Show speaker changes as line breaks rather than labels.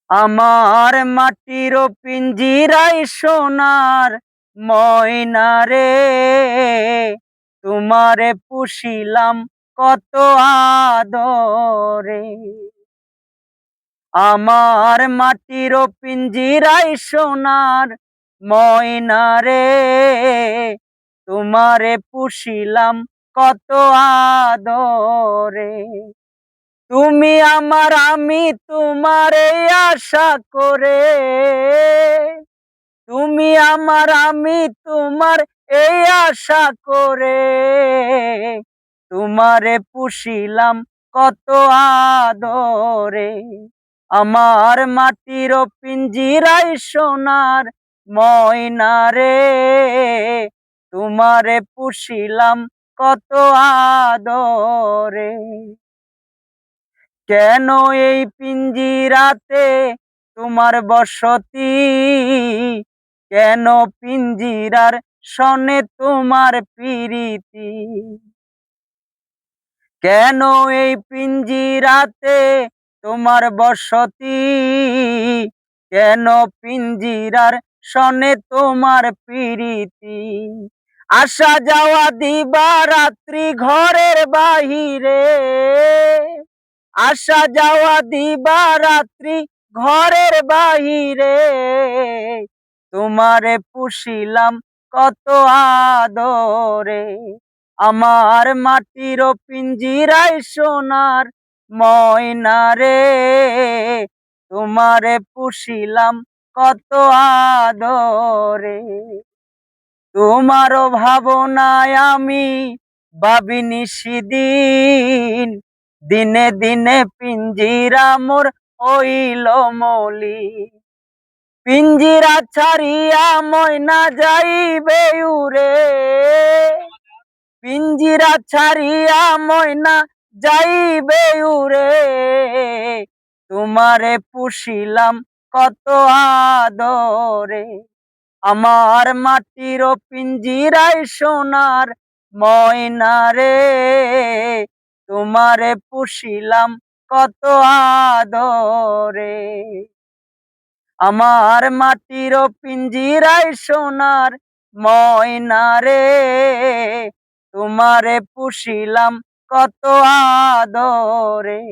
আমার মাটির পিঞ্জিরায় সোনার ময়না রে, তোমারে পুষিলাম কত আদরে। আমার মাটির পিঞ্জিরায় সোনার ময়না রে, তোমারে পুষিলাম কত আদরে। তুমি আমার আমি তোমার এই আশা করে, তুমি আমার আমি তোমার এই আশা করে, তোমারে পুষিলাম কত আদরে। আমার মাটির পিঞ্জিরায় সোনার ময়না রে, তোমারে পুষিলাম কত আদরে। কেন এই পিঞ্জিরাতে তোমার বসতি, কেন পিঞ্জিরার সনে তোমার প্রীতি, কেন এই পিঞ্জিরাতে তোমার বসতি, কেন পিঞ্জিরার সনে তোমার প্রীতি। আসা যাওয়া দিবা রাত্রি ঘরের বাহিরে, আসা যাওয়া দিবা রাত্রি ঘরের বাহিরে, তোমারে পুষিলাম কত আদরে। আমার মাটির পিঞ্জিরায় সোনার ময়না রে, তোমারে পুষিলাম কত আদরে। তোমার ভাবনায় আমি ভাবি নিশিদিন, দিনে দিনে পিঞ্জিরা মোর হইল মলিন। পিঞ্জিরা ছাড়িয়া ময়না যাইবে উড়ে, পিঞ্জিরা ছাড়িয়া ময়না যাইবে উড়ে, তোমারে পুষিলাম কত আদরে। আমার মাটির পিঞ্জিরায় সোনার ময়না রে, তোমারে পুষিলাম কত আদরে। আমার মাটির পিঞ্জিরায় সোনার ময়না রে, তোমারে পুষিলাম কত আদরে।